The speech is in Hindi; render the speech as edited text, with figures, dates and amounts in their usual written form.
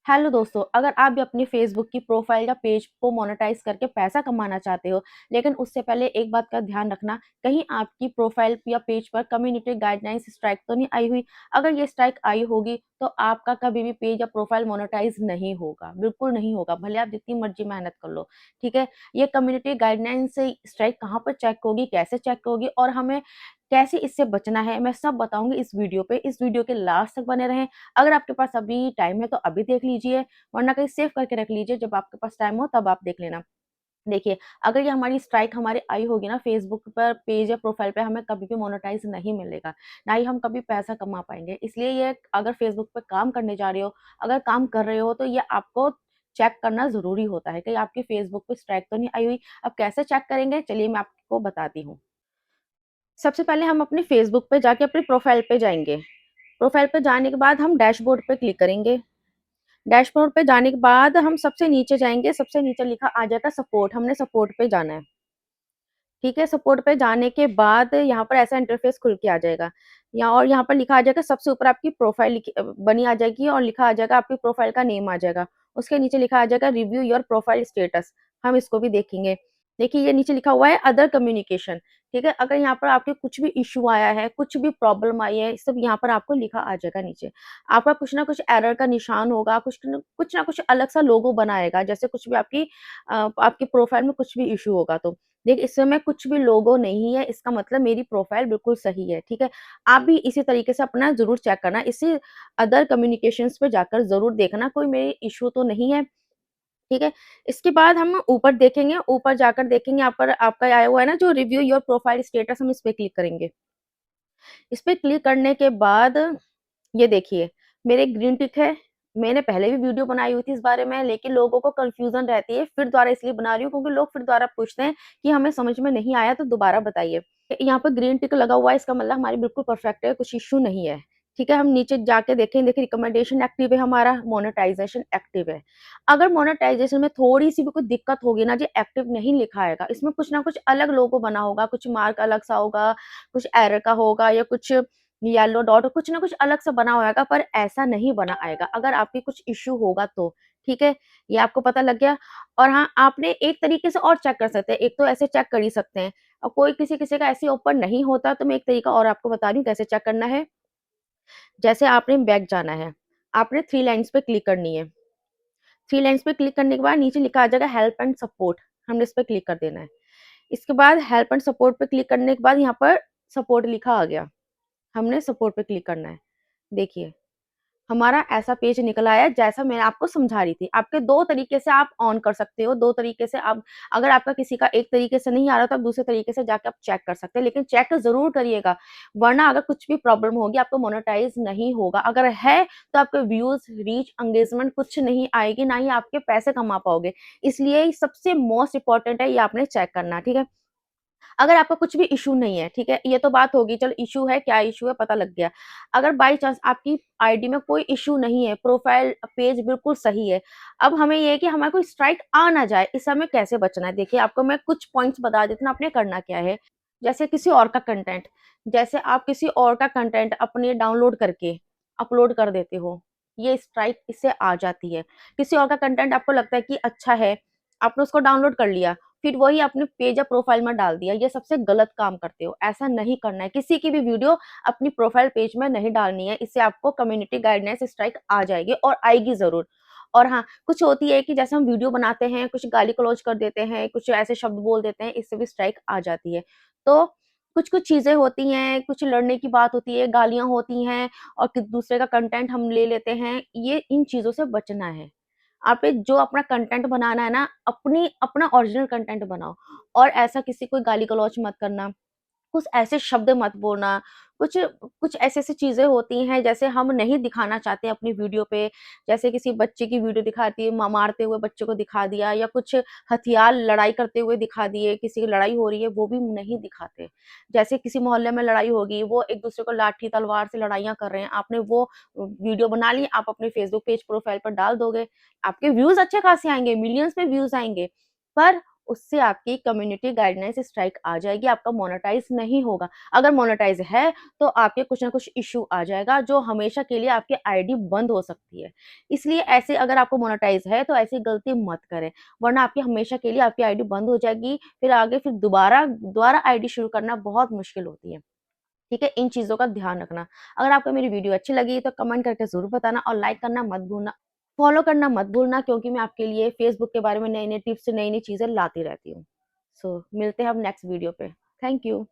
हेलो दोस्तों, अगर आप भी अपनी फेसबुक की प्रोफाइल या पेज को मोनेटाइज करके पैसा कमाना चाहते हो, लेकिन उससे पहले एक बात का ध्यान रखना, कहीं आपकी प्रोफाइल या पेज पर कम्युनिटी गाइडलाइंस स्ट्राइक तो नहीं आई हुई। अगर ये स्ट्राइक आई होगी, तो आपका कभी भी पेज या प्रोफाइल मोनेटाइज नहीं होगा, बिल्कुल नहीं होगा, भले आप जितनी मर्जी मेहनत कर लो। ठीक है, ये कम्युनिटी गाइडलाइंस से स्ट्राइक कहाँ पर चेक होगी, कैसे चेक होगी और हमें कैसे इससे बचना है, मैं सब बताऊंगी इस वीडियो पे। इस वीडियो के लास्ट तक बने रहें। अगर आपके पास अभी टाइम है तो अभी देख लीजिए, वरना कहीं सेव करके रख लीजिए, जब आपके पास टाइम हो तब आप देख लेना। देखिए, अगर ये हमारी स्ट्राइक हमारी आई होगी ना फेसबुक पर पेज या प्रोफाइल पे, हमें कभी भी मोनेटाइज नहीं मिलेगा, ना ही हम कभी पैसा कमा पाएंगे। इसलिए ये अगर फेसबुक पे काम करने जा रहे हो, अगर काम कर रहे हो, तो ये आपको चेक करना जरूरी होता है कि आपकी फेसबुक पे स्ट्राइक तो नहीं आई हुई। अब कैसे चेक करेंगे, चलिए मैं आपको बताती हूँ। सबसे पहले हम अपने फेसबुक पे जाके अपनी प्रोफाइल पे जाएंगे। प्रोफाइल पे जाने के बाद हम डैशबोर्ड पे क्लिक करेंगे। डैशबोर्ड पे जाने के बाद हम सबसे नीचे जाएँगे, सबसे नीचे लिखा आ जाएगा सपोर्ट, हमने सपोर्ट पे जाना है। ठीक है, सपोर्ट पे जाने के बाद यहाँ पर ऐसा इंटरफ़ेस खुल के आ जाएगा। यहाँ पर लिखा आ जाएगा, सबसे ऊपर आपकी प्रोफ़ाइल बनी आ जाएगी और लिखा आ जाएगा, आपकी प्रोफ़ाइल का नेम आ जाएगा। उसके नीचे लिखा आ जाएगा रिव्यू योर प्रोफ़ाइल स्टेटस, हम इसको भी देखेंगे। देखिए, ये नीचे लिखा हुआ है अदर कम्युनिकेशन। ठीक है, अगर यहाँ पर आपके कुछ भी इश्यू आया है, कुछ भी प्रॉब्लम आई है, सब यहाँ पर आपको लिखा आ जाएगा नीचे। आपका कुछ ना कुछ एरर का निशान होगा, कुछ ना कुछ अलग सा लोगो बना आएगा, जैसे कुछ भी आपकी प्रोफ़ाइल में कुछ भी इश्यू होगा तो। देखिए, इस समय कुछ भी लोगो नहीं है, इसका मतलब मेरी प्रोफ़ाइल बिल्कुल सही है, ठीक है? आप भी इसी तरीके से अपना ज़रूर चेक करना, इसी अदर कम्युनिकेशंस पे जाकर ज़रूर देखना, कोई मेरी इश्यू तो नहीं है, ठीक है? इसके बाद हम ऊपर देखेंगे, ऊपर जाकर देखेंगे, यहाँ पर आपका आया हुआ है ना जो रिव्यू योर प्रोफ़ाइल स्टेटस, हम इस पे क्लिक करेंगे। इस पे क्लिक करने के बाद ये देखिए, मेरे ग्रीन टिक है। मैंने पहले भी वीडियो बनाई हुई थी इस बारे में, लेकिन लोगों को कन्फ्यूज़न रहती है, फिर दोबारा इसलिए बना रही हूँ क्योंकि लोग फिर दोबारा पूछते हैं कि हमें समझ में नहीं आया तो दोबारा बताइए। यहाँ पर ग्रीन टिक लगा हुआ है, इसका मतलब हमारी बिल्कुल परफेक्ट है, कुछ इश्यू नहीं है। ठीक है, हम नीचे जाके देखें, देखिए रिकमेंडेशन एक्टिव है हमारा, मोनेटाइज़ेशन एक्टिव है। अगर मोनेटाइज़ेशन में थोड़ी-सी भी कोई दिक्कत होगी ना जी, एक्टिव नहीं लिखा आएगा, इसमें कुछ ना कुछ अलग लोगो बना होगा, कुछ मार्क अलग सा होगा, कुछ एरर का होगा या कुछ येलो डॉट, कुछ ना कुछ अलग से बना होगा, पर ऐसा नहीं बना आएगा अगर आपकी कुछ इश्यू होगा तो। ठीक है, ये आपको पता लग गया। और हाँ, आपने एक तरीके से और चेक कर सकते हैं, एक तो ऐसे चेक कर ही सकते हैं और कोई किसी-किसी का ऐसे ओपन नहीं होता, तो मैं एक तरीका और आपको बता रही हूँ कैसे चेक करना है। जैसे आपने बैक जाना है, आपने 3 लाइन्स पे क्लिक करनी है। 3 लाइन्स पे क्लिक करने के बाद नीचे लिखा आ जाएगा हेल्प एंड सपोर्ट, हमने इस पे क्लिक कर देना है। इसके बाद हेल्प एंड सपोर्ट पे क्लिक करने के बाद यहाँ पर सपोर्ट लिखा आ गया, हमने सपोर्ट पे क्लिक करना है। देखिए, हमारा ऐसा पेज निकल आया जैसा मैं आपको समझा रही थी। आपके 2 तरीके से आप ऑन कर सकते हो, 2 तरीके से आप, अगर आपका किसी का एक तरीके से नहीं आ रहा तो आप दूसरे तरीके से जाके आप चेक कर सकते हैं। लेकिन चेक ज़रूर करिएगा, वरना अगर कुछ भी प्रॉब्लम होगी आपको मोनेटाइज़ नहीं होगा। अगर है तो आपके व्यूज़, रीच, एंगेजमेंट कुछ नहीं आएगी, ना ही आपके पैसे कमा पाओगे। इसलिए सबसे मोस्ट इम्पोर्टेंट है ये आपने चेक करना, ठीक है? अगर आपका कुछ भी इश्यू नहीं है, ठीक है? ये तो बात होगी, चलो इश्यू है, क्या इश्यू है पता लग गया। अगर बाय चांस आपकी आईडी में कोई इश्यू नहीं है, प्रोफाइल पेज बिल्कुल सही है, अब हमें ये है कि हमारा कोई स्ट्राइक आ ना जाए, इससे हमें कैसे बचना है? देखिए, आपको मैं कुछ पॉइंट्स बता देती हूँ, आपने करना क्या है। जैसे किसी और का कंटेंट, जैसे आप किसी और का कंटेंट अपने डाउनलोड करके अपलोड कर देते हो, ये स्ट्राइक इससे आ जाती है। किसी और का कंटेंट आपको लगता है कि अच्छा है, आपने उसको डाउनलोड कर लिया, फिर वही अपने पेज या प्रोफाइल में डाल दिया, ये सबसे गलत काम करते हो, ऐसा नहीं करना है। किसी की भी वीडियो अपनी प्रोफाइल पेज में नहीं डालनी है, इससे आपको कम्युनिटी गाइडलाइंस स्ट्राइक आ जाएगी और आएगी ज़रूर। और हाँ, कुछ होती है कि जैसे हम वीडियो बनाते हैं, कुछ गाली-गलौज कर देते हैं, कुछ ऐसे शब्द बोल देते हैं, इससे भी स्ट्राइक आ जाती है। तो कुछ-कुछ चीज़ें होती हैं, कुछ लड़ने की बात होती है, गालियाँ होती हैं और कि दूसरे का कंटेंट हम ले लेते हैं, ये इन चीज़ों से बचना है। आपे जो अपना कंटेंट बनाना है ना, अपना ओरिजिनल कंटेंट बनाओ और ऐसा किसी को गाली-गलौच मत करना। कुछ ऐसे शब्द मत बोलना, कुछ कुछ ऐसी-ऐसी चीज़ें होती हैं जैसे हम नहीं दिखाना चाहते अपनी वीडियो पे, जैसे किसी बच्चे की वीडियो दिखाती है, मारते हुए बच्चे को दिखा दिया या कुछ हथियार लड़ाई करते हुए दिखा दिए, किसी की लड़ाई हो रही है वो भी नहीं दिखाते। जैसे किसी मोहल्ले में लड़ाई होगी, वो एक-दूसरे को लाठी तलवार से लड़ाइयाँ कर रहे हैं, आपने वो वीडियो बना ली, आप अपने फेसबुक पेज प्रोफाइल पर डाल दोगे, आपके व्यूज़ अच्छे खासे आएँगे, मिलियंस में व्यूज़ आएँगे, पर उससे आपकी कम्युनिटी गाइडलाइंस स्ट्राइक आ जाएगी, आपका मोनेटाइज़ नहीं होगा। अगर मोनेटाइज़ है, तो आपके कुछ ना कुछ इश्यू आ जाएगा, जो हमेशा के लिए आपकी आईडी बंद हो सकती है। इसलिए ऐसे अगर आपको मोनेटाइज़ है, तो ऐसी गलती मत करें, वरना आपकी हमेशा के लिए आपकी आईडी बंद हो जाएगी, फिर आगे फिर दोबारा दोबारा आईडी शुरू करना बहुत मुश्किल होती है। ठीक है? इन चीज़ों का ध्यान रखना। अगर आपको मेरी वीडियो अच्छी लगी तो कमेंट करके ज़रूर बताना और लाइक करना मत भूलना। फॉलो करना मत भूलना, क्योंकि मैं आपके लिए फेसबुक के बारे में नई-नई टिप्स, नई-नई चीज़ें लाती रहती हूँ। सो मिलते हैं हम नेक्स्ट वीडियो पे। Thank you.